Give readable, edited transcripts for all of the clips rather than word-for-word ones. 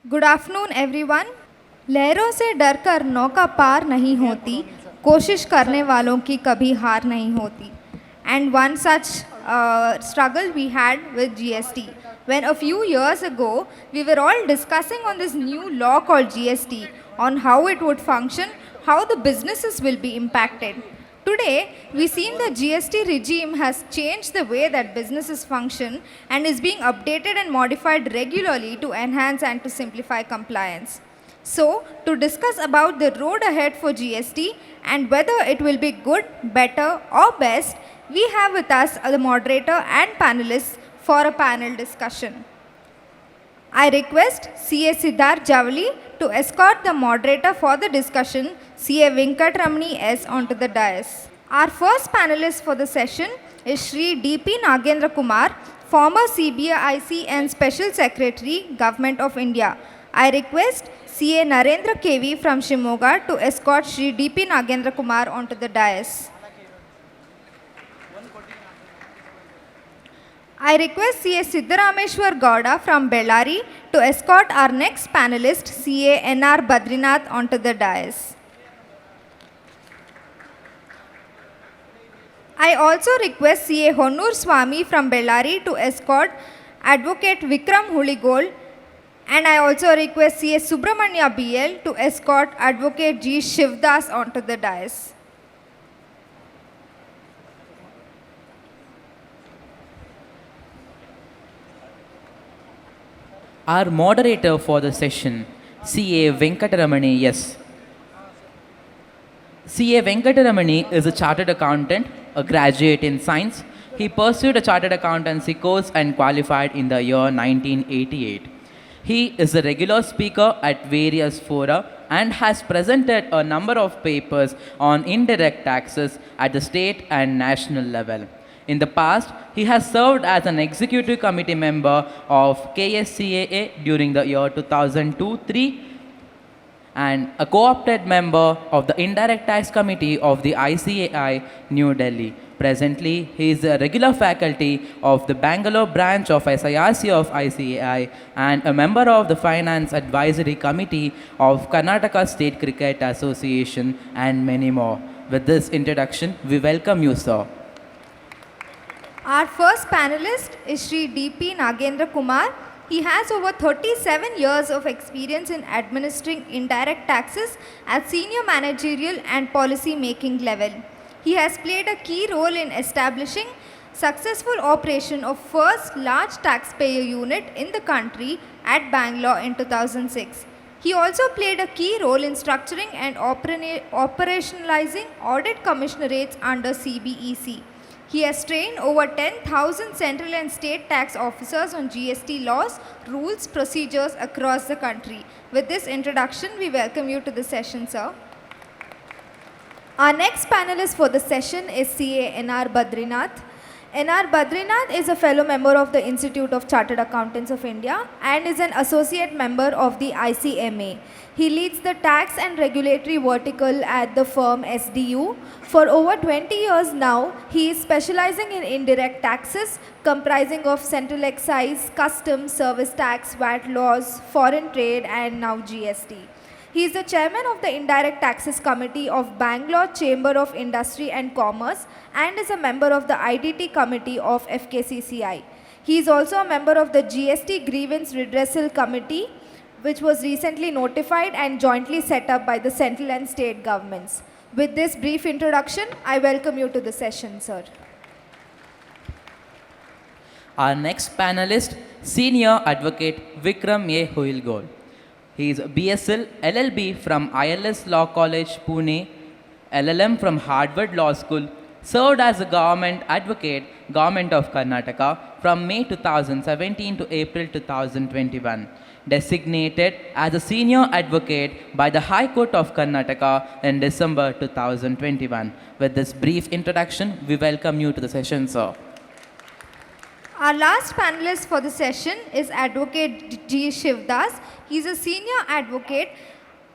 Good afternoon everyone. लहरों से डरकर नौका पार नहीं होती, कोशिश करने वालों की कभी हार नहीं होती. And one such struggle we had with GST. When a few years ago, we were all discussing on this new law called GST, on how it would function, how the businesses will be impacted. Today, we seen the GST regime has changed the way that businesses function and is being updated and modified regularly to enhance and to simplify compliance. So, to discuss about the road ahead for GST and whether it will be good, better or best, we have with us the moderator and panelists for a panel discussion. I request CA Siddharth Javali to escort the moderator for the discussion, CA Venkataramani S, onto the dais. Our first panelist for the session is Shri DP Nagendra Kumar, former CBIC and Special Secretary, Government of India. I request CA Narendra KV from Shimoga to escort Shri DP Nagendra Kumar onto the dais. I request CA Siddharameshwar Gowda from Bellary to escort our next panelist, CA R Badrinath, onto the dais. I also request CA Honnur Swami from Bellary to escort Advocate Vikram Huilgol, and I also request CA Subramanya BL to escort Advocate G. Shivadass onto the dais. Our moderator for the session, CA Venkataramani S. CA Venkataramani is a chartered accountant, a graduate in science. He pursued a chartered accountancy course and qualified in the year 1988. He is a regular speaker at various fora and has presented a number of papers on indirect taxes at the state and national level. In the past, he has served as an executive committee member of KSCAA during the year 2002-03 and a co-opted member of the Indirect Tax Committee of the ICAI, New Delhi. Presently, he is a regular faculty of the Bangalore branch of SIRC of ICAI and a member of the Finance Advisory Committee of Karnataka State Cricket Association and many more. With this introduction, we welcome you, sir. Our first panelist is Shri DP Nagendra Kumar. He has over 37 years of experience in administering indirect taxes at senior managerial and policy making level. He has played a key role in establishing successful operation of first large taxpayer unit in the country at Bangalore in 2006. He also played a key role in structuring and operationalizing audit commissionerates under CBEC. He has trained over 10,000 central and state tax officers on GST laws, rules, procedures across the country. With this introduction, we welcome you to the session, sir. Our next panelist for the session is CA R Badrinath. R Badrinath is a fellow member of the Institute of Chartered Accountants of India and is an associate member of the ICMA. He leads the tax and regulatory vertical at the firm SDU. For over 20 years now, he is specializing in indirect taxes comprising of central excise, customs, service tax, VAT laws, foreign trade and now GST. He is the chairman of the Indirect Taxes Committee of Bangalore Chamber of Industry and Commerce and is a member of the IDT Committee of FKCCI. He is also a member of the GST Grievance Redressal Committee, which was recently notified and jointly set up by the central and state governments. With this brief introduction, I welcome you to the session, sir. Our next panelist, Senior Advocate Vikram A. Huilgol. He is BSL LLB from ILS Law College, Pune, LLM from Harvard Law School, served as a government advocate, Government of Karnataka, from May 2017 to April 2021. Designated as a senior advocate by the High Court of Karnataka in December 2021. With this brief introduction, we welcome you to the session, sir. Our last panelist for the session is Advocate G. Shivadass. He is a senior advocate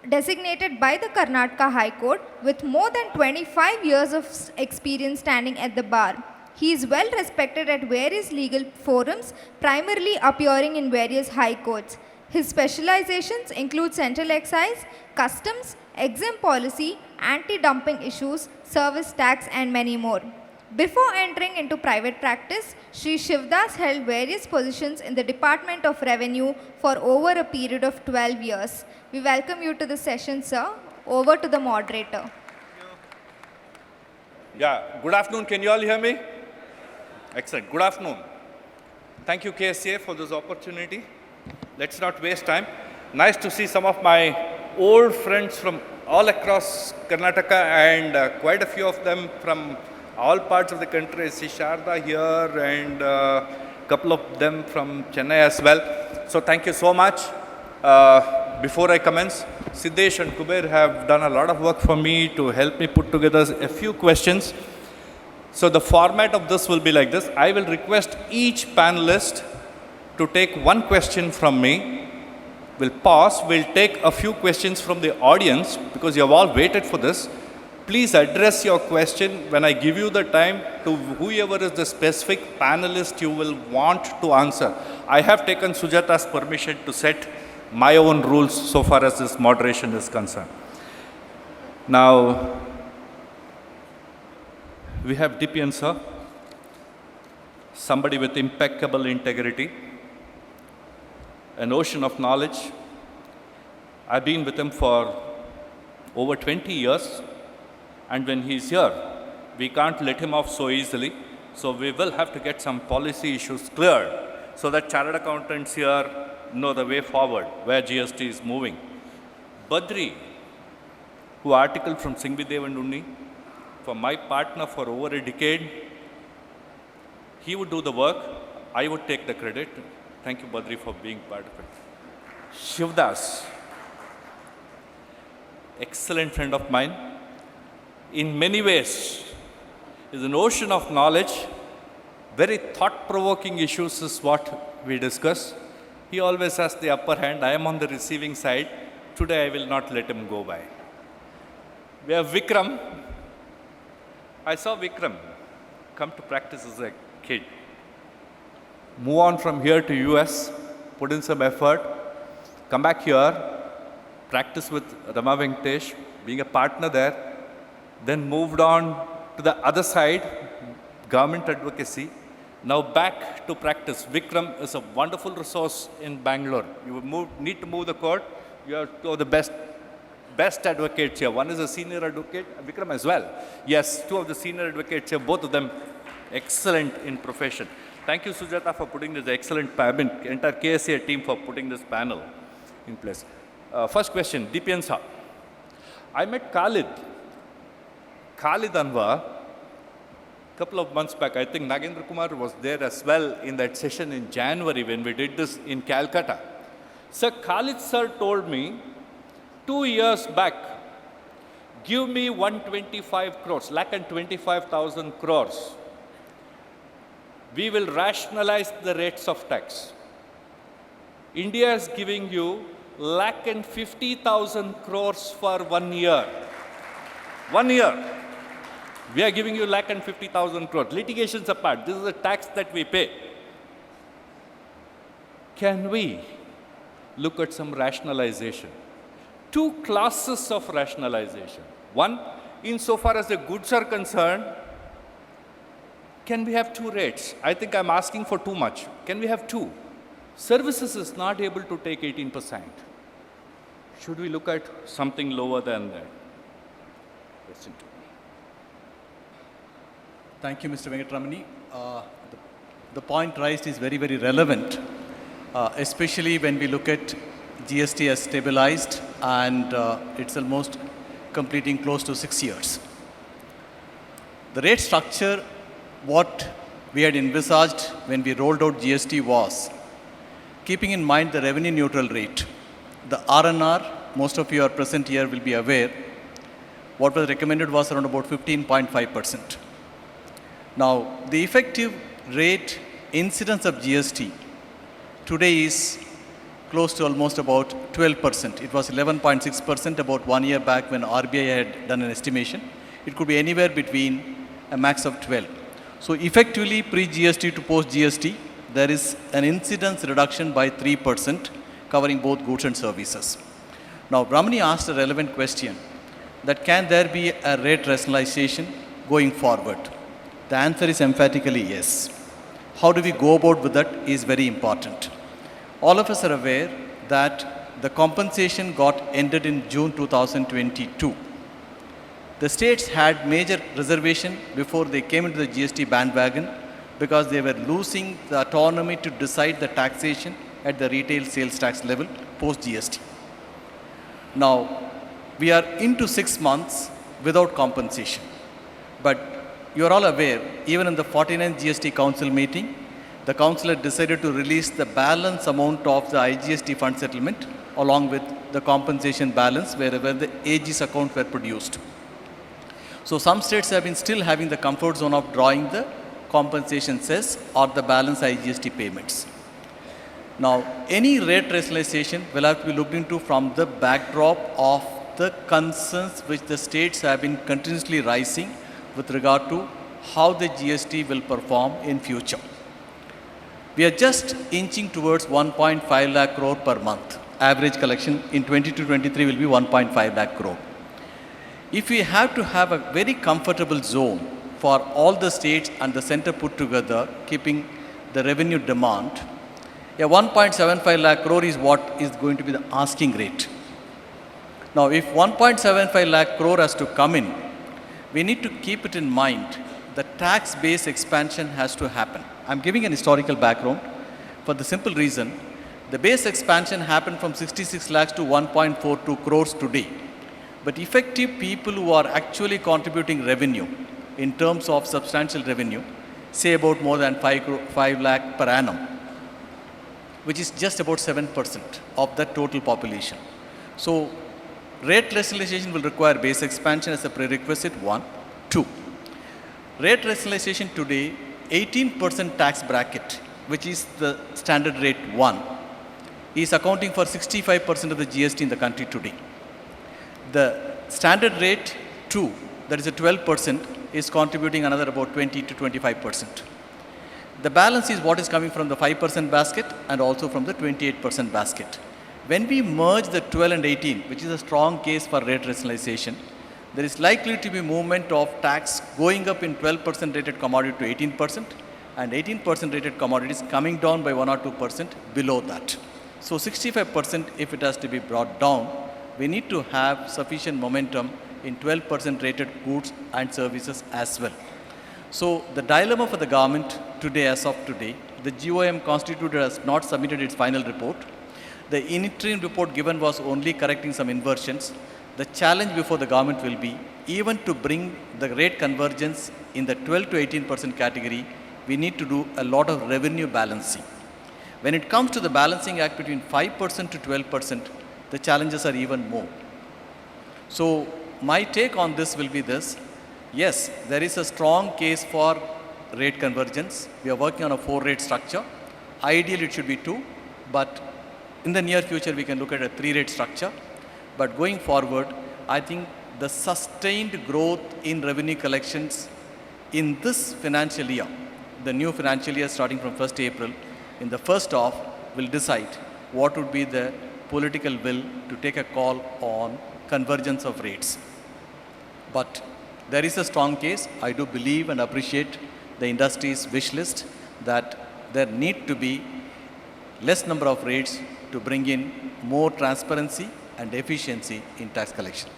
designated by the Karnataka High Court with more than 25 years of experience standing at the bar. He is well respected at various legal forums, primarily appearing in various high courts. His specializations include central excise, customs, exempt policy, anti-dumping issues, service tax, and many more. Before entering into private practice, Shri Shivadass held various positions in the Department of Revenue for over a period of 12 years. We welcome you to the session, sir. Over to the moderator. Yeah, good afternoon. Can you all hear me? Excellent. Good afternoon. Thank you, KSA, for this opportunity. Let's not waste time. Nice to see some of my old friends from all across Karnataka and quite a few of them from all parts of the country. I see Sharda here and a couple of them from Chennai as well. So thank you so much. Before I commence, Siddesh and Kumar have done a lot of work for me to help me put together a few questions. So the format of this will be like this. I will request each panelist to take one question from me. We'll pause. We'll take a few questions from the audience because you have all waited for this. Please address your question when I give you the time to whoever is the specific panelist you will want to answer. I have taken Sujata's permission to set my own rules so far as this moderation is concerned. Now, we have DPN sir, somebody with impeccable integrity, an ocean of knowledge. I've been with him for over 20 years, and when he's here, we can't let him off so easily. So we will have to get some policy issues cleared so that chartered accountants here know the way forward, where GST is moving. Badri, who articled from Singvidev and Unni, for my partner for over a decade, he would do the work, I would take the credit. Thank you, Badri, for being part of it. Shivadass, excellent friend of mine. In many ways, is an ocean of knowledge. Very thought-provoking issues is what we discuss. He always has the upper hand. I am on the receiving side. Today, I will not let him go by. We have Vikram. I saw Vikram come to practice as a kid. Move on from here to US, put in some effort, come back here, practice with Rama Venkatesh, being a partner there, then moved on to the other side, government advocacy. Now back to practice. Vikram is a wonderful resource in Bangalore. You need to move the court. You have two of the best advocates here. One is a senior advocate, Vikram as well. Yes, two of the senior advocates here, both of them excellent in profession. Thank you, Sujata, for putting this excellent entire KSA team for putting this panel in place. First question, DPN sir. I met Khalid Anwar, a couple of months back. I think Nagendra Kumar was there as well in that session in January when we did this in Calcutta. Sir, Khalid sir told me 2 years back, give me 125 crores, 125,000 crores. We will rationalize the rates of tax. India is giving you 150,000 crores for 1 year. 1 year. We are giving you 150,000 crores. Litigations apart, this is a tax that we pay. Can we look at some rationalization? Two classes of rationalization. One, insofar as the goods are concerned, can we have two rates? I think I'm asking for too much. Can we have two? Services is not able to take 18%. Should we look at something lower than that? Question two. Thank you, Mr. Venkataramani. The point raised is very, very relevant, especially when we look at GST has stabilized and it's almost completing close to 6 years. The rate structure, what we had envisaged when we rolled out GST was, keeping in mind the revenue neutral rate, the RNR, most of you are present here will be aware, what was recommended was around about 15.5%. Now, the effective rate incidence of GST today is close to almost about 12%. It was 11.6% about 1 year back when RBI had done an estimation. It could be anywhere between a max of 12. So effectively pre-GST to post-GST, there is an incidence reduction by 3% covering both goods and services. Now, Brahmani asked a relevant question that can there be a rate rationalization going forward? The answer is emphatically yes. How do we go about with that is very important. All of us are aware that the compensation got ended in June 2022. The states had major reservation before they came into the GST bandwagon because they were losing the autonomy to decide the taxation at the retail sales tax level post GST. Now, we are into 6 months without compensation. But you are all aware, even in the 49th GST Council meeting, the Council had decided to release the balance amount of the IGST fund settlement along with the compensation balance wherever the AG's accounts were produced. So some states have been still having the comfort zone of drawing the compensation cess or the balance IGST payments. Now, any rate rationalization will have to be looked into from the backdrop of the concerns which the states have been continuously rising with regard to how the GST will perform in future. We are just inching towards 1.5 lakh crore per month. Average collection in 22-23 will be 1.5 lakh crore. If we have to have a very comfortable zone for all the states and the center put together, keeping the revenue demand, a 1.75 lakh crore is what is going to be the asking rate. Now, if 1.75 lakh crore has to come in, we need to keep it in mind the tax base expansion has to happen. I'm giving an historical background for the simple reason the base expansion happened from 66 lakhs to 1.42 crores today. But effective people who are actually contributing revenue in terms of substantial revenue, say about more than 5 lakh per annum, which is just about 7% of the total population. So, rate rationalization will require base expansion as a prerequisite, 1. 2. Rate rationalization today, 18% tax bracket, which is the standard rate 1, is accounting for 65% of the GST in the country today. The standard rate 2, that is a 12%, is contributing another about 20 to 25%. The balance is what is coming from the 5% basket and also from the 28% basket. When we merge the 12 and 18, which is a strong case for rate rationalization, there is likely to be movement of tax going up in 12% rated commodity to 18% and 18% rated commodities coming down by 1 or 2% below that. So 65% if it has to be brought down, we need to have sufficient momentum in 12% rated goods and services as well. So the dilemma for the government today, as of today, the GOM constituted has not submitted its final report. The interim report given was only correcting some inversions. The challenge before the government will be, even to bring the rate convergence in the 12 to 18% category, we need to do a lot of revenue balancing. When it comes to the balancing act between 5% to 12%, the challenges are even more. So my take on this will be this. Yes, there is a strong case for rate convergence. We are working on a 4-rate structure. Ideally, it should be 2, but in the near future, we can look at a 3-rate structure. But going forward, I think the sustained growth in revenue collections in this financial year, the new financial year starting from 1st April, in the first half, will decide what would be the political will to take a call on convergence of rates. But there is a strong case. I do believe and appreciate the industry's wish list that there need to be less number of rates to bring in more transparency and efficiency in tax collection.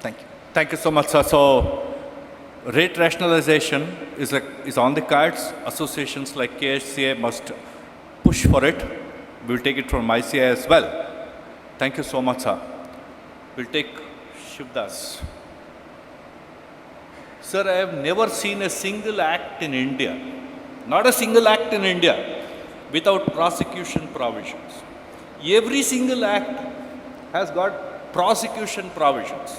Thank you. Thank you so much, sir. So, rate rationalization is on the cards. Associations like KHCA must push for it. We'll take it from ICI as well. Thank you so much, sir. We'll take Shivadass. Sir, I have never seen a single act in India, not a single act in India, without prosecution provisions. Every single act has got prosecution provisions.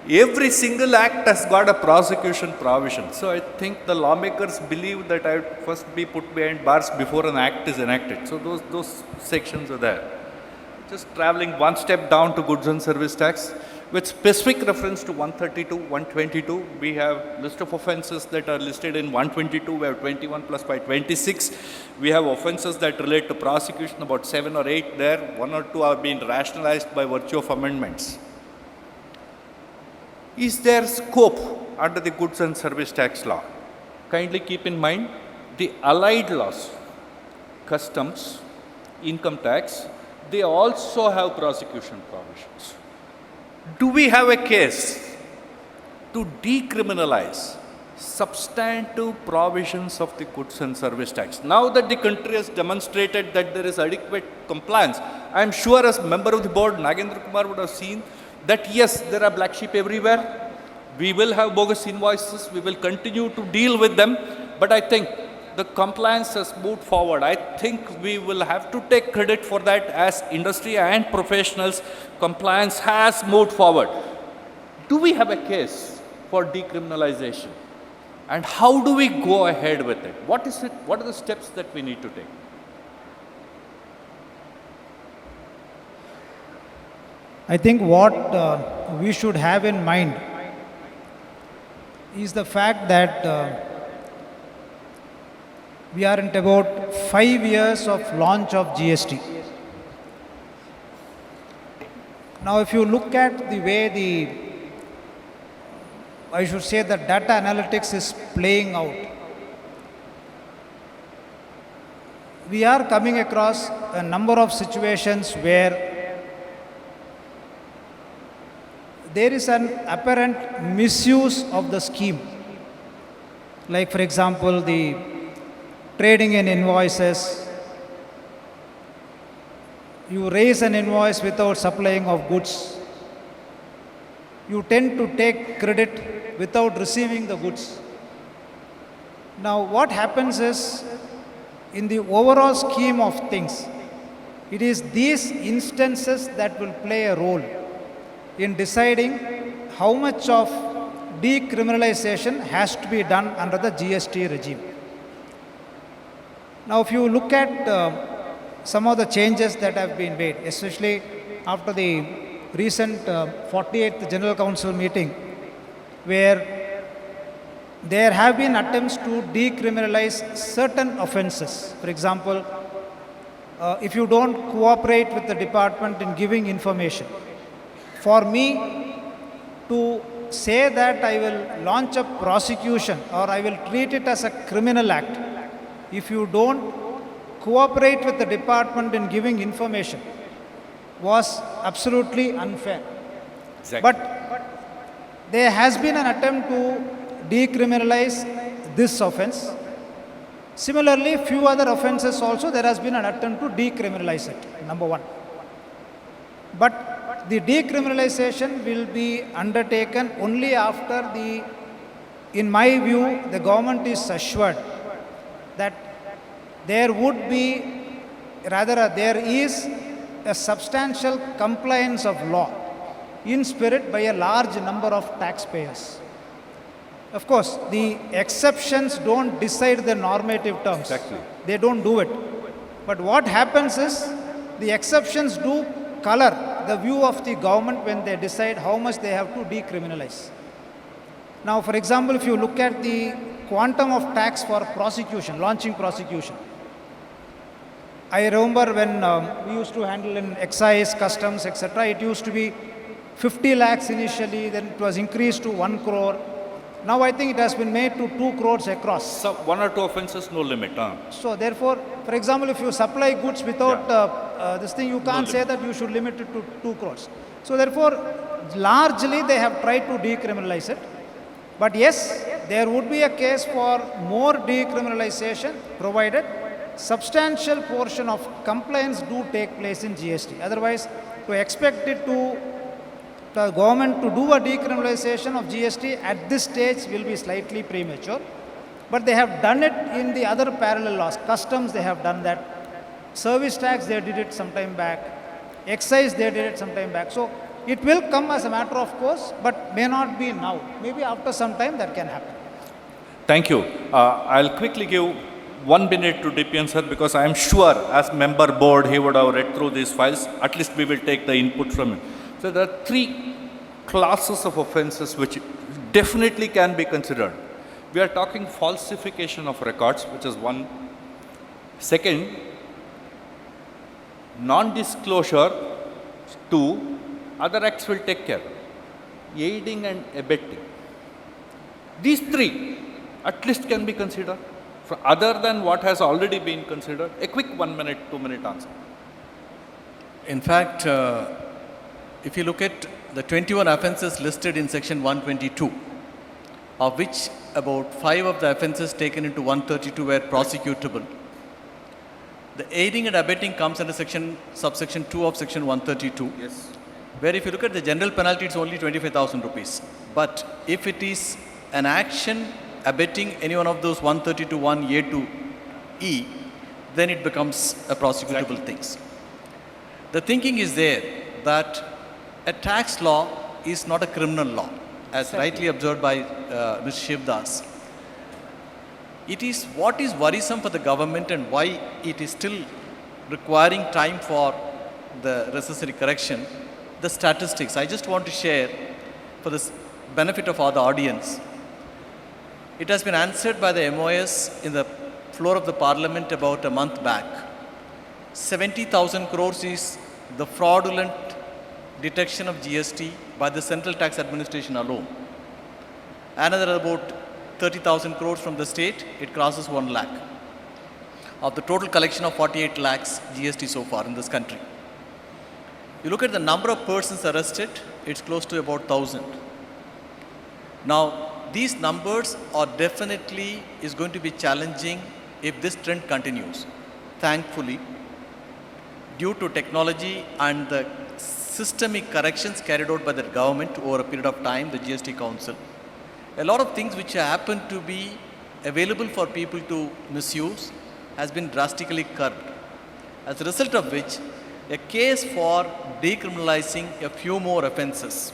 Every single act has got a prosecution provision. So I think the lawmakers believe that I would first be put behind bars before an act is enacted. So those sections are there. Just traveling one step down to goods and service tax, with specific reference to 132, 122. We have list of offences that are listed in 122. We have 21 plus by 26. We have offences that relate to prosecution, about 7 or 8 there. 1 or 2 are being rationalized by virtue of amendments. Is there scope under the goods and service tax law? Kindly keep in mind the allied laws, customs, income tax, they also have prosecution provisions. Do we have a case to decriminalize substantive provisions of the goods and service tax? Now that the country has demonstrated that there is adequate compliance, I am sure as member of the board, Nagendra Kumar would have seen that yes, there are black sheep everywhere. We will have bogus invoices. We will continue to deal with them. But I think the compliance has moved forward. I think we will have to take credit for that as industry and professionals. Compliance has moved forward. Do we have a case for decriminalization? And how do we go ahead with it? What is it? What are the steps that we need to take? I think what we should have in mind is the fact that we are at about 5 years of launch of GST. Now, if you look at the way I should say the data analytics is playing out, we are coming across a number of situations where there is an apparent misuse of the scheme. Like, for example, the trading in invoices. You raise an invoice without supplying of goods. You tend to take credit without receiving the goods. Now, what happens is, in the overall scheme of things, it is these instances that will play a role in deciding how much of decriminalization has to be done under the GST regime. Now, if you look at some of the changes that have been made, especially after the recent 48th General Council meeting, where there have been attempts to decriminalize certain offences. For example, if you don't cooperate with the department in giving information, for me to say that I will launch a prosecution or I will treat it as a criminal act, if you don't cooperate with the department in giving information, was absolutely unfair. Exactly. But there has been an attempt to decriminalize this offense. Similarly, few other offenses also there has been an attempt to decriminalize it, number one. But the decriminalization will be undertaken only after in my view, the government is assured that there would be, there is a substantial compliance of law in spirit by a large number of taxpayers. Of course, the exceptions don't decide the normative terms. Exactly. They don't do it. But what happens is, the exceptions do color the view of the government when they decide how much they have to decriminalize. Now, for example, if you look at the quantum of tax for prosecution, launching prosecution, I remember when we used to handle in excise, customs, etc., it used to be 50 lakhs initially, then it was increased to 1 crore. Now I think it has been made to 2 crores across. So 1 or 2 offences, no limit. So therefore, for example, if you supply goods without this thing, you can't say that you should limit it to 2 crores. So therefore, largely they have tried to decriminalize it. But yes, there would be a case for more decriminalization provided substantial portion of compliance do take place in GST. Otherwise, to expect it to the government to do a decriminalization of GST at this stage will be slightly premature. But they have done it in the other parallel laws. Customs, they have done that. Service tax, they did it some time back. Excise, they did it some time back. So it will come as a matter of course, but may not be now. Maybe after some time that can happen. Thank you. I'll quickly give 1 minute to DPN sir, because I am sure as member board he would have read through these files. At least we will take the input from him. So there are 3 classes of offenses which definitely can be considered. We are talking falsification of records, which is one. Second, non-disclosure. Two, other acts will take care. Aiding and abetting. These three at least can be considered, other than what has already been considered. A quick 1 minute, 2 minute answer. In fact, if you look at the 21 offences listed in section 122, of which about 5 of the offences taken into 132 were prosecutable. The aiding and abetting comes under subsection 2 of section 132. Yes. Where if you look at the general penalty, it's only 25,000 rupees. But if it is an action abetting any one of those 132 1A to E, then it becomes a prosecutable thing. The thinking is there that a tax law is not a criminal law, as rightly observed by Mr. Shivadass. It is what is worrisome for the government and why it is still requiring time for the necessary correction. The statistics, I just want to share for the benefit of all the audience. It has been answered by the MOS in the floor of the parliament about a month back. 70,000 crores is the fraudulent detection of GST by the Central Tax Administration alone. Another about 30,000 crores from the state, it crosses 1 lakh. Of the total collection of 48 lakhs GST so far in this country. You look at the number of persons arrested, it's close to about 1,000. Now, these numbers are definitely is going to be challenging if this trend continues. Thankfully, due to technology and the systemic corrections carried out by the government over a period of time, the GST Council, a lot of things which happen to be available for people to misuse has been drastically curbed. As a result of which, a case for decriminalizing a few more offences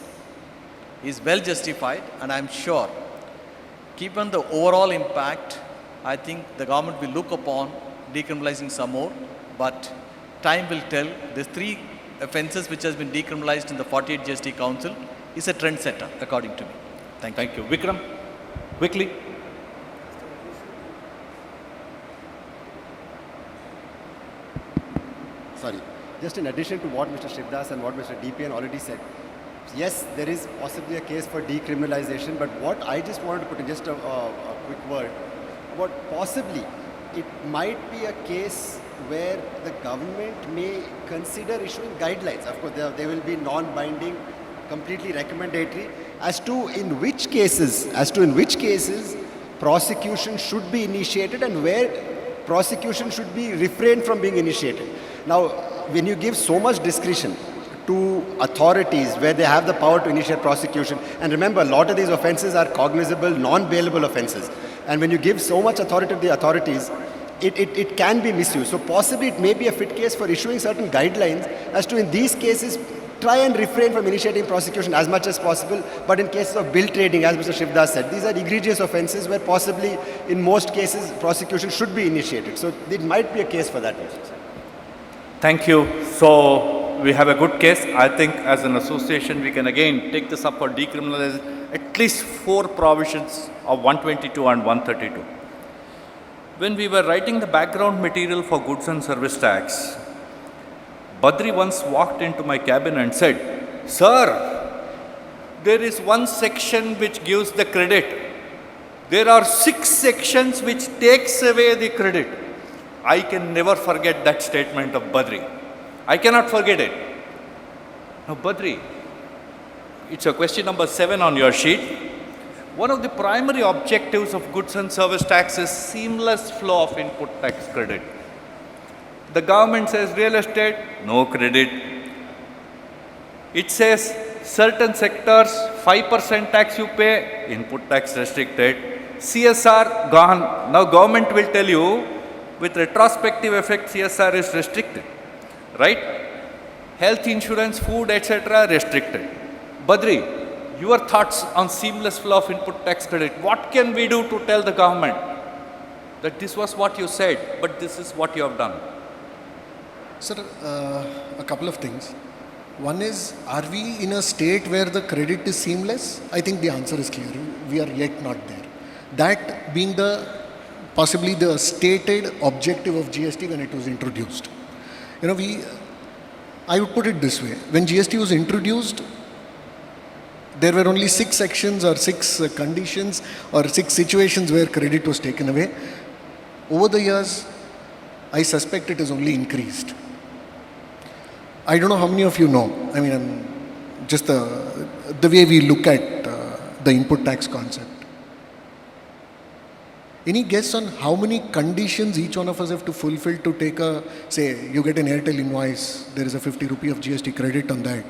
is well justified, and I'm sure, given the overall impact, I think the government will look upon decriminalizing some more, but time will tell. The 3 offences which has been decriminalized in the 48 GST Council is a trendsetter, according to me. Thank you. Thank you. Vikram, quickly. Sorry. Just in addition to what Mr. Shivadass and what Mr. DPN already said, yes, there is possibly a case for decriminalization, but what I just wanted to put in just a quick word, what possibly it might be a case where the government may consider issuing guidelines. Of course, they will be non-binding, completely recommendatory as to in which cases prosecution should be initiated and where prosecution should be refrained from being initiated. Now, when you give so much discretion to authorities where they have the power to initiate prosecution, and remember, a lot of these offences are cognizable, non-bailable offences, and when you give so much authority to the authorities, it can be misused. So possibly it may be a fit case for issuing certain guidelines as to in these cases try and refrain from initiating prosecution as much as possible. But in cases of bill trading, as Mr. Shivadass said, these are egregious offences where possibly in most cases prosecution should be initiated. So it might be a case for that. Thank you. So we have a good case. I think as an association we can again take this up for decriminalization, at least 4 provisions of 122 and 132. When we were writing the background material for goods and service tax, Badri once walked into my cabin and said, "Sir, there is one section which gives the credit. There are 6 sections which takes away the credit." I can never forget that statement of Badri. I cannot forget it. Now, Badri, it's a question number 7 on your sheet. One of the primary objectives of goods and service tax is seamless flow of input tax credit. The government says real estate, no credit. It says certain sectors, 5% tax you pay, input tax restricted. CSR gone. Now government will tell you, with retrospective effect, CSR is restricted, right? Health insurance, food, etc. restricted. Badri, your thoughts on seamless flow of input tax credit. What can we do to tell the government that this was what you said, but this is what you have done? Sir, a couple of things. One is, are we in a state where the credit is seamless? I think the answer is clear. We are yet not there. That being possibly the stated objective of GST when it was introduced. I would put it this way. When GST was introduced, there were only 6 sections or 6 conditions or 6 situations where credit was taken away. Over the years, I suspect it has only increased. I don't know how many of you know. I mean, just the way we look at the input tax concept. Any guess on how many conditions each one of us have to fulfill to take say, you get an Airtel invoice, there is a 50 rupee of GST credit on that.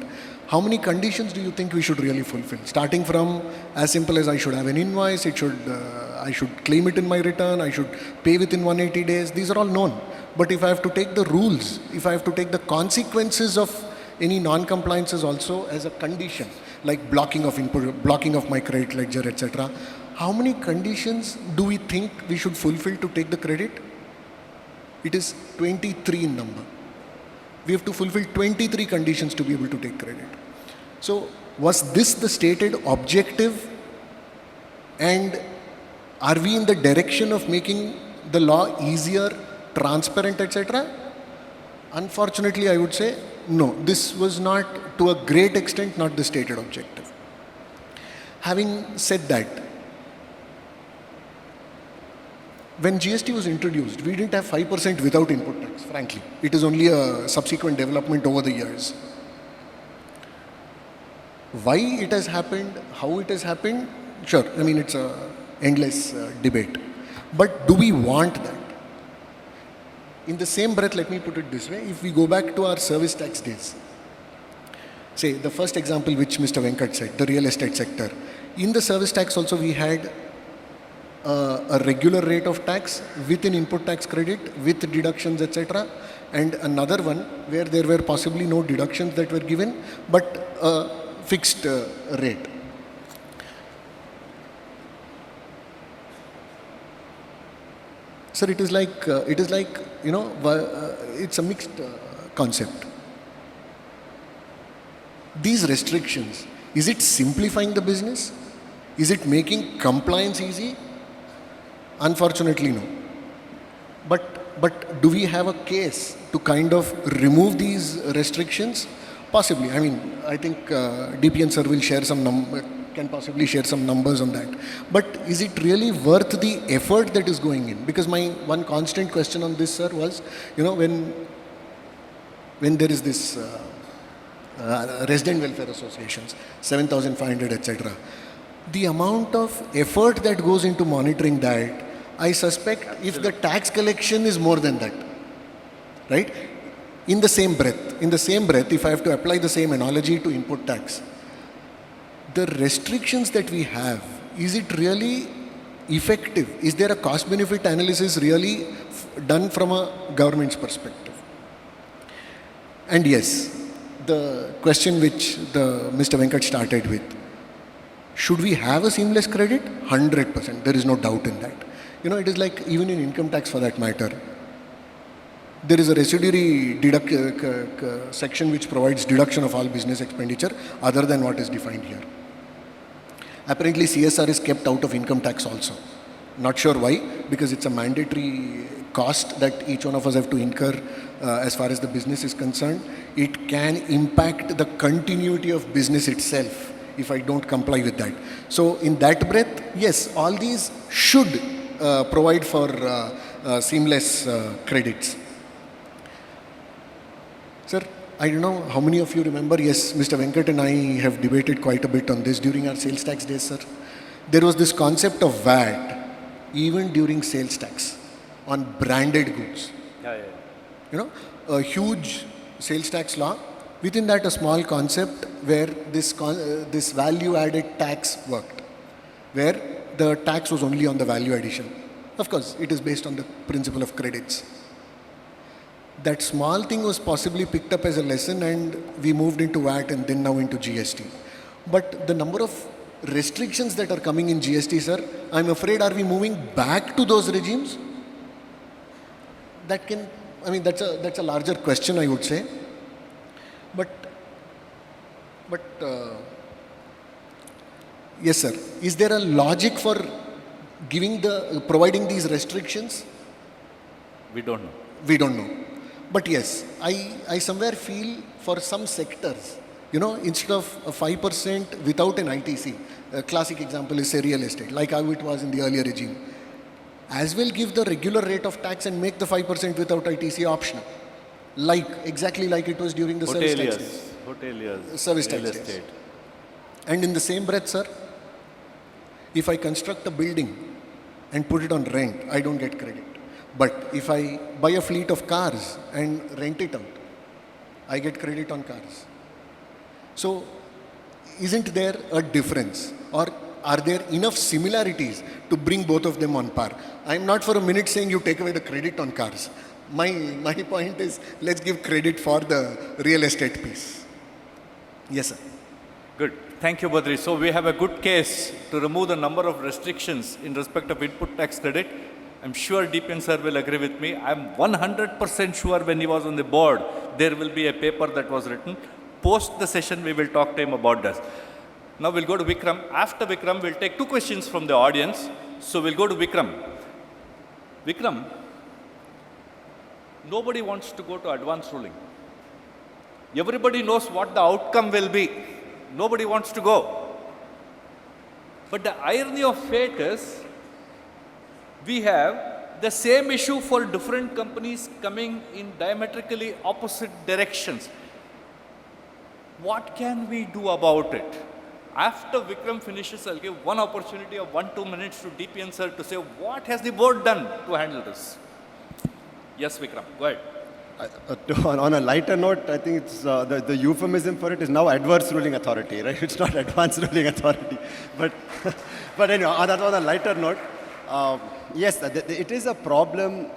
How many conditions do you think we should really fulfill? Starting from as simple as I should have an invoice, I should claim it in my return, I should pay within 180 days. These are all known. But if I have to take the rules, if I have to take the consequences of any non-compliances also as a condition, like blocking of input, blocking of my credit ledger, etc., how many conditions do we think we should fulfill to take the credit? It is 23 in number. We have to fulfill 23 conditions to be able to take credit. So, was this the stated objective? And are we in the direction of making the law easier, transparent, etc.? Unfortunately, I would say no. This was not, to a great extent, not the stated objective. Having said that, when GST was introduced, we didn't have 5% without input tax, frankly. It is only a subsequent development over the years. Why it has happened, how it has happened, sure, I mean, it's an endless debate. But do we want that? In the same breath, let me put it this way, if we go back to our service tax days, say the first example which Mr. Venkat said, the real estate sector, in the service tax also we had a regular rate of tax with an input tax credit, with deductions, etc. And another one where there were possibly no deductions that were given, but a fixed rate. Sir, it is like, it's a mixed concept. These restrictions, is it simplifying the business? Is it making compliance easy? Unfortunately, no. But do we have a case to kind of remove these restrictions? Possibly. I mean, I think DP and Sir will share can possibly share some numbers on that. But is it really worth the effort that is going in? Because my one constant question on this, sir, was, when there is this resident welfare associations, 7,500, etc., the amount of effort that goes into monitoring that, I suspect if the tax collection is more than that, right? In the same breath, if I have to apply the same analogy to input tax, the restrictions that we have, is it really effective? Is there a cost-benefit analysis really done from a government's perspective? And yes, the question which Mr. Venkat started with, should we have a seamless credit? 100%. There is no doubt in that. It is like even in income tax for that matter. There is a residuary section which provides deduction of all business expenditure other than what is defined here. Apparently, CSR is kept out of income tax also. Not sure why, because it's a mandatory cost that each one of us have to incur as far as the business is concerned. It can impact the continuity of business itself if I don't comply with that. So in that breath, yes, all these should provide for seamless credits. Sir, I don't know how many of you remember, yes, Mr. Venkat and I have debated quite a bit on this during our sales tax days, sir. There was this concept of VAT, even during sales tax, on branded goods. A huge sales tax law, within that a small concept where this value-added tax worked, where the tax was only on the value addition. Of course, it is based on the principle of credits. That small thing was possibly picked up as a lesson and we moved into VAT and then now into GST. But the number of restrictions that are coming in GST, sir, I'm afraid, are we moving back to those regimes? That's a larger question, I would say. But But yes, sir. Is there a logic for providing these restrictions? We don't know. We don't know. But yes, I somewhere feel for some sectors, instead of a 5% without an ITC, a classic example is say real estate, like how it was in the earlier regime, as well give the regular rate of tax and make the 5% without ITC optional, exactly like it was during the service tax days. Hoteliers, Service real tax days. estate. And in the same breath, sir, if I construct a building and put it on rent, I don't get credit. But if I buy a fleet of cars and rent it out, I get credit on cars. So, isn't there a difference? Or are there enough similarities to bring both of them on par? I'm not for a minute saying you take away the credit on cars. My point is, let's give credit for the real estate piece. Yes, sir. Good. Thank you, Badri. So we have a good case to remove the number of restrictions in respect of input tax credit. I'm sure DPN sir will agree with me. I'm 100% sure when he was on the board, there will be a paper that was written. Post the session, we will talk to him about this. Now we'll go to Vikram. After Vikram, we'll take 2 questions from the audience. So we'll go to Vikram. Vikram, nobody wants to go to advance ruling. Everybody knows what the outcome will be. Nobody wants to go. But the irony of fate is, we have the same issue for different companies coming in diametrically opposite directions. What can we do about it? After Vikram finishes, I'll give one opportunity of 1-2 minutes to DPN sir to say, what has the board done to handle this? Yes, Vikram, go ahead. On a lighter note, I think it's the euphemism for it is now adverse ruling authority, right? It's not advanced ruling authority. But anyway, on a lighter note, yes, it is a problem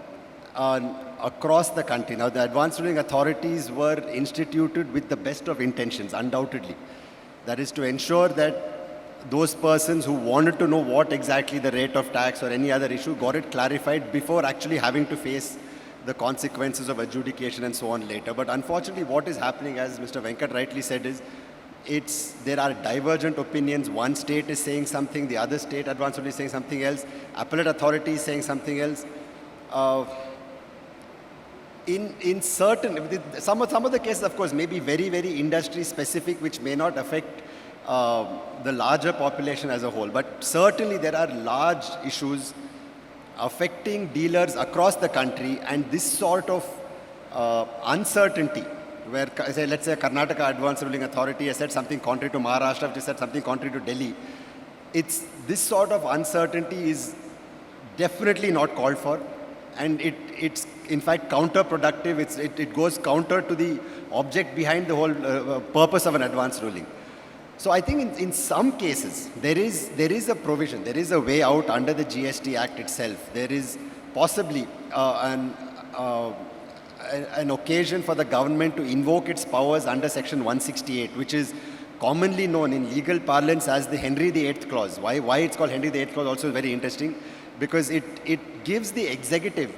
across the country. Now, the advanced ruling authorities were instituted with the best of intentions, undoubtedly. That is to ensure that those persons who wanted to know what exactly the rate of tax or any other issue got it clarified before actually having to face the consequences of adjudication and so on later. But unfortunately, what is happening, as Mr. Venkat rightly said, is there are divergent opinions. One state is saying something, the other state advanced ruling is saying something else, appellate authority is saying something else. In certain, some of the cases, of course, may be very, very industry specific, which may not affect the larger population as a whole. But certainly there are large issues affecting dealers across the country, and this sort of uncertainty, where let's say Karnataka Advanced Ruling Authority has said something contrary to Maharashtra, which has said something contrary to Delhi. This sort of uncertainty is definitely not called for, and it's in fact counterproductive. It goes counter to the object behind the whole purpose of an advanced ruling. So I think in some cases, there is a provision, there is a way out under the GST Act itself. There is possibly an occasion for the government to invoke its powers under Section 168, which is commonly known in legal parlance as the Henry VIII Clause. Why it's called Henry VIII Clause also is very interesting, because it gives the executive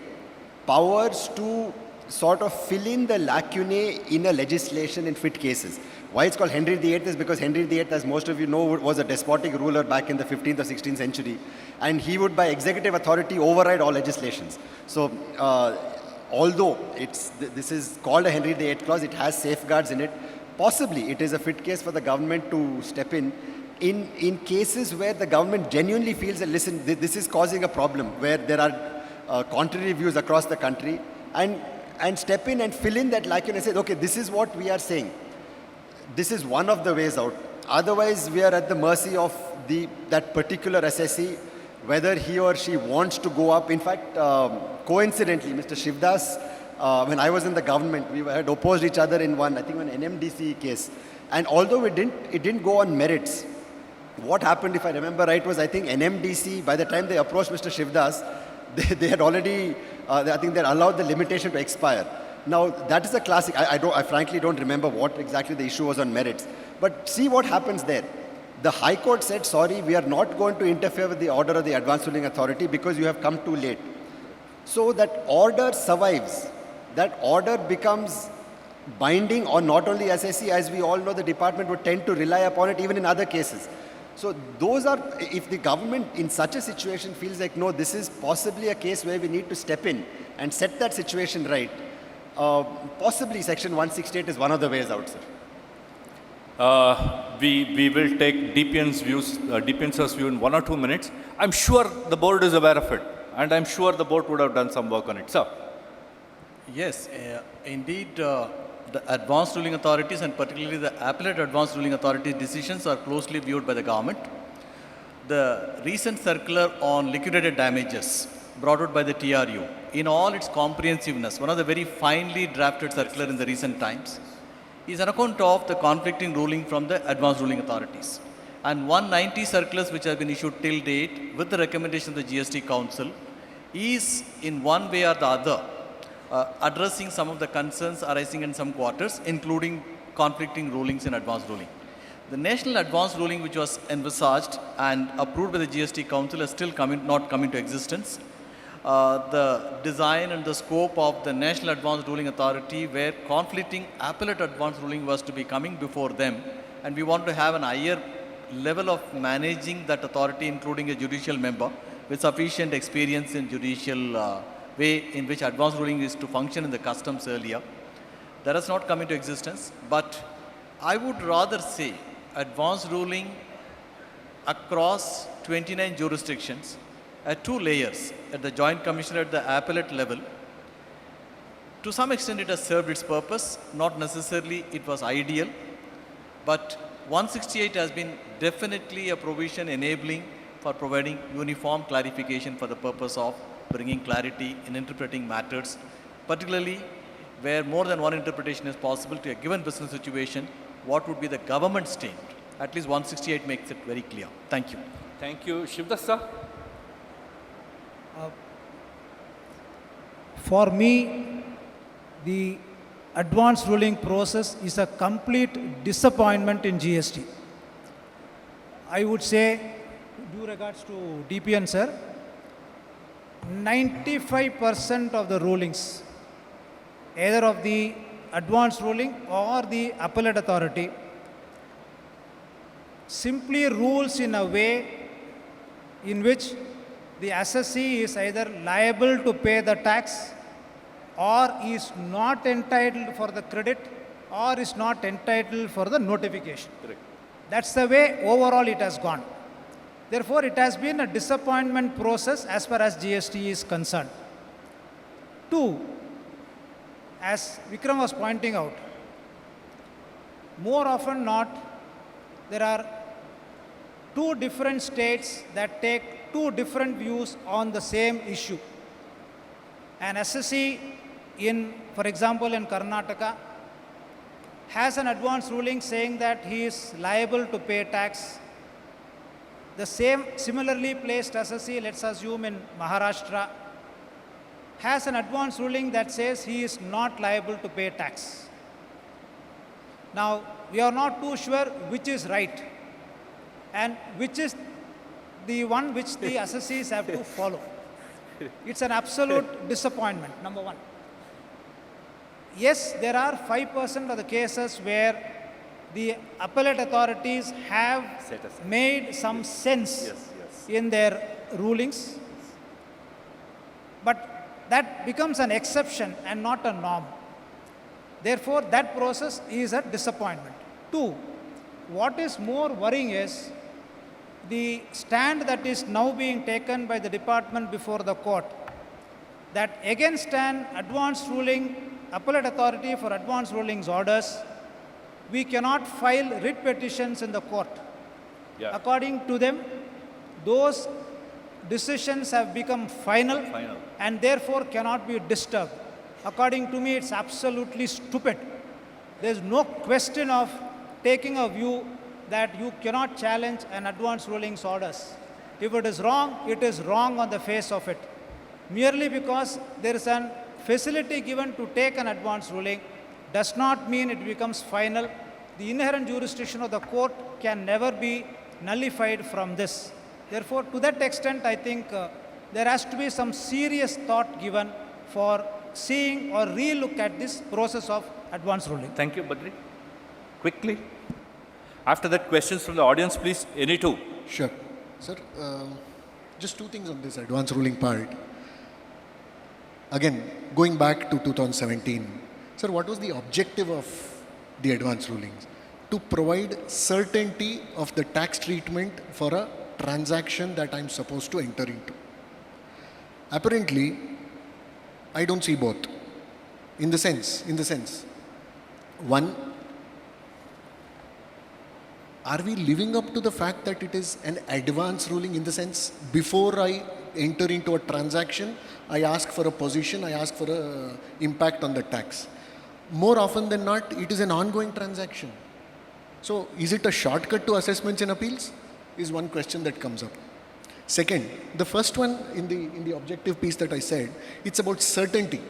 powers to sort of fill in the lacunae in a legislation in fit cases. Why it's called Henry VIII is because Henry VIII, as most of you know, was a despotic ruler back in the 15th or 16th century, and he would by executive authority override all legislations. So although this is called a Henry VIII clause, it has safeguards in it. Possibly it is a fit case for the government to step in cases where the government genuinely feels that, listen, this is causing a problem, where there are contrary views across the country, and step in and fill in that lacuna and say, okay, this is what we are saying. This is one of the ways out. Otherwise, we are at the mercy of that particular assessee, whether he or she wants to go up. In fact, coincidentally, Mr. Shivadass, when I was in the government, we had opposed each other in an NMDC case. And although it didn't go on merits, what happened, if I remember right, was I think NMDC, by the time they approached Mr. Shivadass, they had already, I think they allowed the limitation to expire. Now, that is a classic. I frankly don't remember what exactly the issue was on merits. But see what happens there. The High Court said, sorry, we are not going to interfere with the order of the Advanced Ruling Authority because you have come too late. So that order survives. That order becomes binding on not only SSC, as we all know, the department would tend to rely upon it even in other cases. So those are, if the government in such a situation feels like, no, this is possibly a case where we need to step in and set that situation right, possibly Section 168 is one of the ways out, sir. We will take DPN's view in 1 or 2 minutes. I'm sure the board is aware of it, and I'm sure the board would have done some work on it. Sir. Yes, indeed, the advanced ruling authorities and particularly the appellate advanced ruling authorities decisions are closely viewed by the government. The recent circular on liquidated damages brought out by the TRU, in all its comprehensiveness, one of the very finely drafted circular in the recent times, is on account of the conflicting ruling from the advanced ruling authorities. And 190 circulars which have been issued till date with the recommendation of the GST Council is in one way or the other addressing some of the concerns arising in some quarters, including conflicting rulings in advanced ruling. The national advanced ruling which was envisaged and approved by the GST Council has still not come into existence. The design and the scope of the National Advanced Ruling Authority, where conflicting appellate advanced ruling was to be coming before them, and we want to have an higher level of managing that authority, including a judicial member with sufficient experience in judicial way in which advanced ruling is to function in the customs earlier. That has not come into existence, but I would rather say advanced ruling across 29 jurisdictions at 2 layers, at the Joint Commissioner at the appellate level. To some extent it has served its purpose, not necessarily it was ideal, but 168 has been definitely a provision enabling for providing uniform clarification for the purpose of bringing clarity in interpreting matters, particularly where more than one interpretation is possible to a given business situation, what would be the government stand. At least 168 makes it very clear. Thank you. Thank you. Shivadass, sir. For me, the advanced ruling process is a complete disappointment in GST. I would say, due regards to DPN, sir, 95% of the rulings, either of the advanced ruling or the appellate authority, simply rules in a way in which the assessee is either liable to pay the tax or is not entitled for the credit or is not entitled for the notification. Correct. That's the way overall it has gone. Therefore, it has been a disappointment process as far as GST is concerned. 2, as Vikram was pointing out, more often not, there are 2 different states that take 2 different views on the same issue. An assessee in, for example, in Karnataka, has an advance ruling saying that he is liable to pay tax. The same similarly placed assessee, let's assume in Maharashtra, has an advance ruling that says he is not liable to pay tax. Now, we are not too sure which is right and which is the one which the assessees have to follow. It's an absolute disappointment, number one. Yes, there are 5% of the cases where the appellate authorities have made some sense in their rulings, but that becomes an exception and not a norm. Therefore, that process is a disappointment. 2, what is more worrying is the stand that is now being taken by the department before the court, that against an advance ruling, appellate authority for advance rulings orders, we cannot file writ petitions in the court. Yeah. According to them, those decisions have become final and therefore cannot be disturbed. According to me, it's absolutely stupid. There's no question of taking a view that you cannot challenge an advance rulings orders. If it is wrong on the face of it. Merely because there is an facility given to take an advance ruling does not mean it becomes final. The inherent jurisdiction of the court can never be nullified from this. Therefore, to that extent, I think there has to be some serious thought given for seeing or re-look at this process of advance ruling. Thank you, Badri. Quickly. After that, questions from the audience, please. Any two. Sure. Sir, just two things on this advance ruling part. Again, going back to 2017, sir, what was the objective of the advance rulings? To provide certainty of the tax treatment for a transaction that I'm supposed to enter into. Apparently, I don't see both. In the sense, one, are we living up to the fact that it is an advance ruling in the sense, before I enter into a transaction, I ask for a position, I ask for a impact on the tax. More often than not, it is an ongoing transaction. So, is it a shortcut to assessments and appeals? Is one question that comes up. Second, the first one in the objective piece that I said, it's about certainty.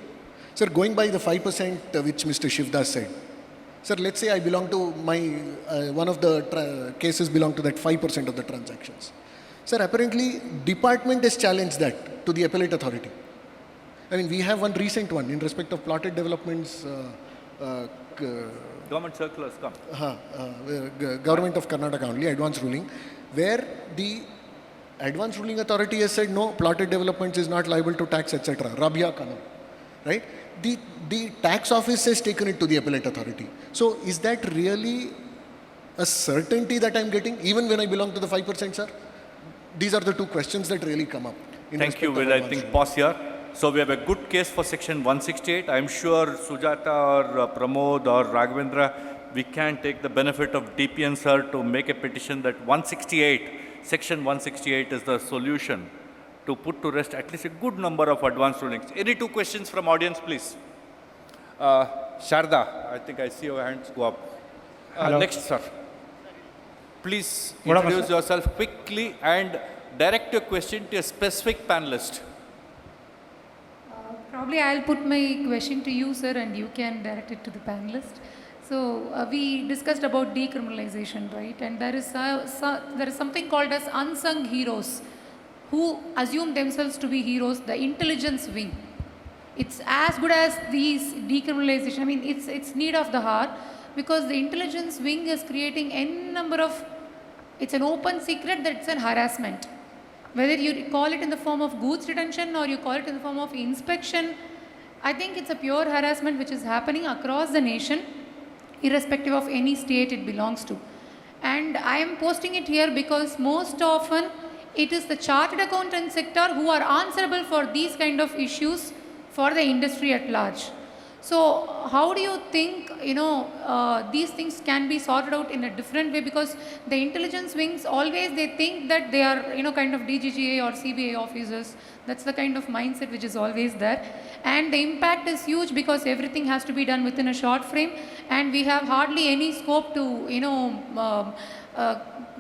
Sir, going by the 5% which Mr. Shivadass said, sir, let's say I belong to one of the cases belong to that 5% of the transactions. Sir, apparently, department has challenged that to the appellate authority. I mean, we have one recent one in respect of plotted developments. Government circulars come. Government of Karnataka only, advance ruling, where the advance ruling authority has said, no, plotted developments is not liable to tax, etc. Rabia Kanun, right? The tax office has taken it to the appellate authority. So is that really a certainty that I'm getting, even when I belong to the 5%, sir? These are the two questions that really come up. Thank you. Will I think pause here? So we have a good case for section 168. I'm sure Sujata or Pramod or Raghavendra, we can take the benefit of DPN sir to make a petition that 168, section 168 is the solution to put to rest at least a good number of advance rulings. Any two questions from audience, please? Sharda, I think I see your hands go up. Next, sir. Please introduce yourself quickly and direct your question to a specific panelist. Probably I'll put my question to you, sir, and you can direct it to the panelist. So we discussed about decriminalization, right? And there is something called as unsung heroes who assume themselves to be heroes, the intelligence wing. It's as good as these decriminalization. I mean, it's need of the heart, because the intelligence wing is creating n number of, it's an open secret that it's an harassment. Whether you call it in the form of goods detention or you call it in the form of inspection, I think it's a pure harassment which is happening across the nation, irrespective of any state it belongs to. And I am posting it here because most often it is the chartered accountant sector who are answerable for these kind of issues for the industry at large. So how do you think, these things can be sorted out in a different way? Because the intelligence wings always, they think that they are, kind of DGGA or CBI officers. That's the kind of mindset which is always there. And the impact is huge because everything has to be done within a short frame. And we have hardly any scope to,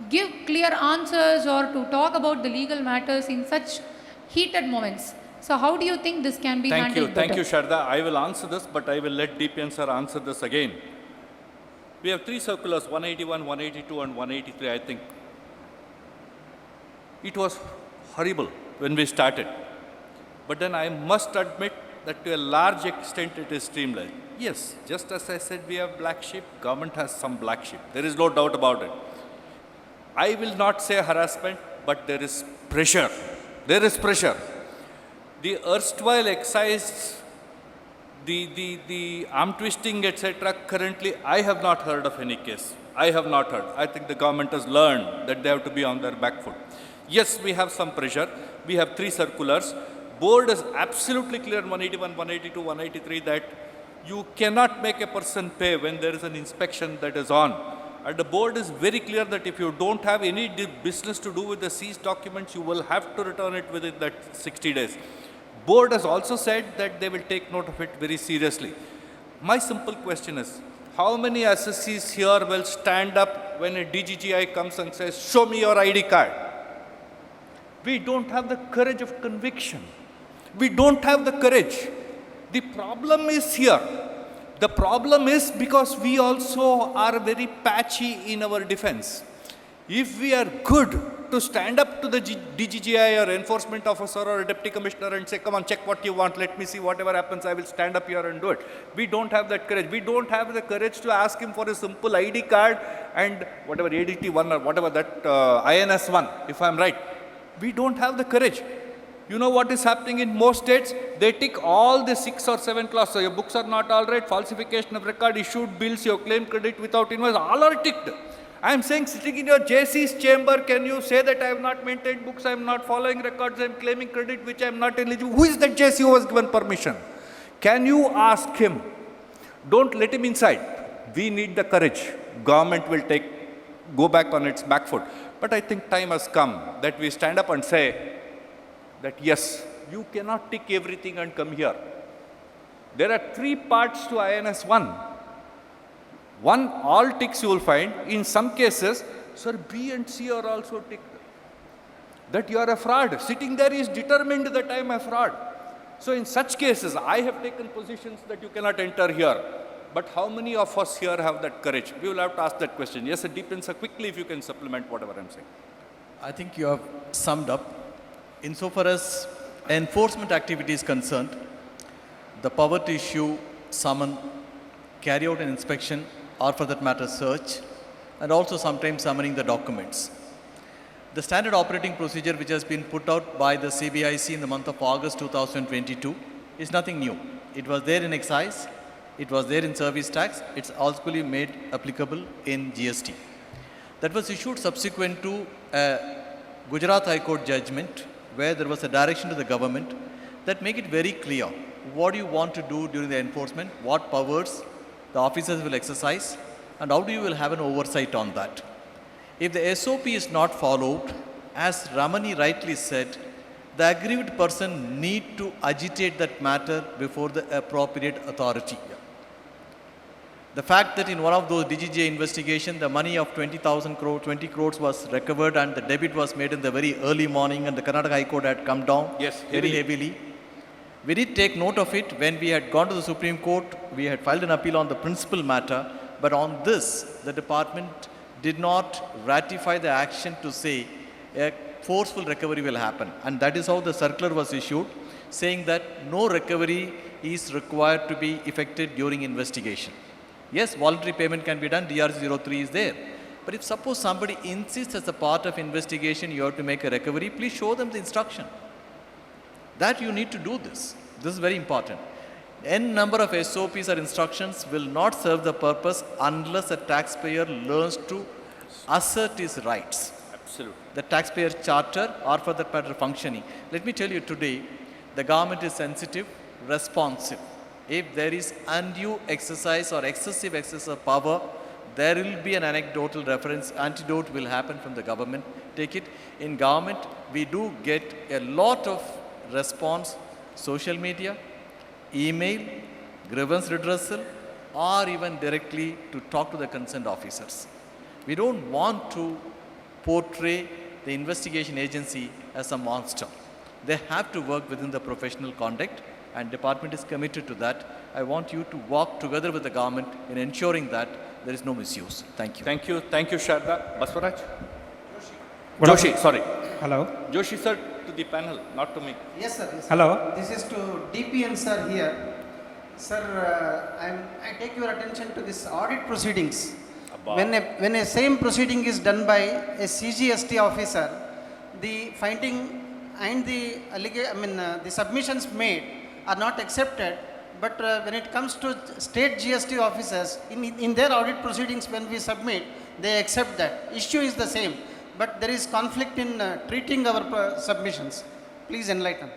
give clear answers or to talk about the legal matters in such heated moments. So how do you think this can be handled better? Thank you, Sharda. I will answer this, but I will let DPN sir answer this again. We have three circulars, 181, 182 and 183, I think. It was horrible when we started. But then I must admit that to a large extent it is streamlined. Yes, just as I said, we have black sheep, government has some black sheep. There is no doubt about it. I will not say harassment, but there is pressure. There is pressure. The erstwhile excise, the arm twisting, etc., currently I have not heard of any case. I have not heard. I think the government has learned that they have to be on their back foot. Yes, we have some pressure. We have three circulars. Board is absolutely clear in 181, 182, 183 that you cannot make a person pay when there is an inspection that is on. And the board is very clear that if you don't have any business to do with the seized documents, you will have to return it within that 60 days. Board has also said that they will take note of it very seriously. My simple question is, how many assessees here will stand up when a DGGI comes and says, show me your ID card? We don't have the courage of conviction. We don't have the courage. The problem is here. The problem is because we also are very patchy in our defense. If we are good to stand up to the DGGI or enforcement officer or a deputy commissioner and say, come on, check what you want, let me see whatever happens, I will stand up here and do it. We don't have that courage. We don't have the courage to ask him for a simple ID card and whatever ADT1 or whatever that INS1, if I'm right. We don't have the courage. You know what is happening in most states? They tick all the 6 or 7 clauses. So your books are not all right, falsification of record, issued bills, your claim credit without invoice, all are ticked. I am saying, sitting in your JC's chamber, can you say that I have not maintained books, I am not following records, I am claiming credit which I am not eligible? Who is that JC who was given permission? Can you ask him? Don't let him inside. We need the courage. Government will go back on its back foot. But I think time has come that we stand up and say that yes, you cannot tick everything and come here. There are 3 parts to INS1. One, all ticks you will find. In some cases, sir, B and C are also ticked. That you are a fraud. Sitting there is determined that I am a fraud. So in such cases, I have taken positions that you cannot enter here. But how many of us here have that courage? We will have to ask that question. Yes, it depends. Quickly if you can supplement whatever I am saying. I think you have summed up. Insofar as enforcement activity is concerned, the power to issue, summon, carry out an inspection, or for that matter search, and also sometimes summoning the documents. The standard operating procedure which has been put out by the CBIC in the month of August 2022 is nothing new. It was there in excise, it was there in service tax, it's also made applicable in GST. That was issued subsequent to a Gujarat High Court judgment where there was a direction to the government that make it very clear what you want to do during the enforcement, what powers the officers will exercise, and how do you will have an oversight on that. If the SOP is not followed, as Ramani rightly said, the aggrieved person need to agitate that matter before the appropriate authority. The fact that in one of those DGJ investigation, the money of 20 crores was recovered and the debit was made in the very early morning and the Karnataka High Court had come down very heavily. We did take note of it when we had gone to the Supreme Court. We had filed an appeal on the principal matter, but on this, the department did not ratify the action to say a forceful recovery will happen. And that is how the circular was issued, saying that no recovery is required to be effected during investigation. Yes, voluntary payment can be done, DRC-03 is there. But if suppose somebody insists as a part of investigation you have to make a recovery, please show them the instruction that you need to do this. This is very important. N number of SOPs or instructions will not serve the purpose unless a taxpayer learns to assert his rights. Absolutely. The taxpayer charter or for that matter functioning. Let me tell you today, the government is sensitive, responsive. If there is undue exercise or excessive excess of power, there will be an anecdotal reference, antidote will happen from the government. Take it. In government, we do get a lot of response, social media, email, grievance redressal, or even directly to talk to the concerned officers. We don't want to portray the investigation agency as a monster. They have to work within the professional conduct, and department is committed to that. I want you to work together with the government in ensuring that there is no misuse. Thank you. Thank you. Thank you, Sharda. Baswaraj? Joshi, sorry. Hello. Joshi, sir, to the panel, not to me. Yes, sir. Yes, sir. Hello. This is to DPN, sir, here. Sir, I take your attention to this audit proceedings. When a same proceeding is done by a CGST officer, the finding and the submissions made are not accepted. But when it comes to state GST officers, in their audit proceedings, when we submit, they accept that. Issue is the same, but there is conflict in treating our submissions. Please enlighten.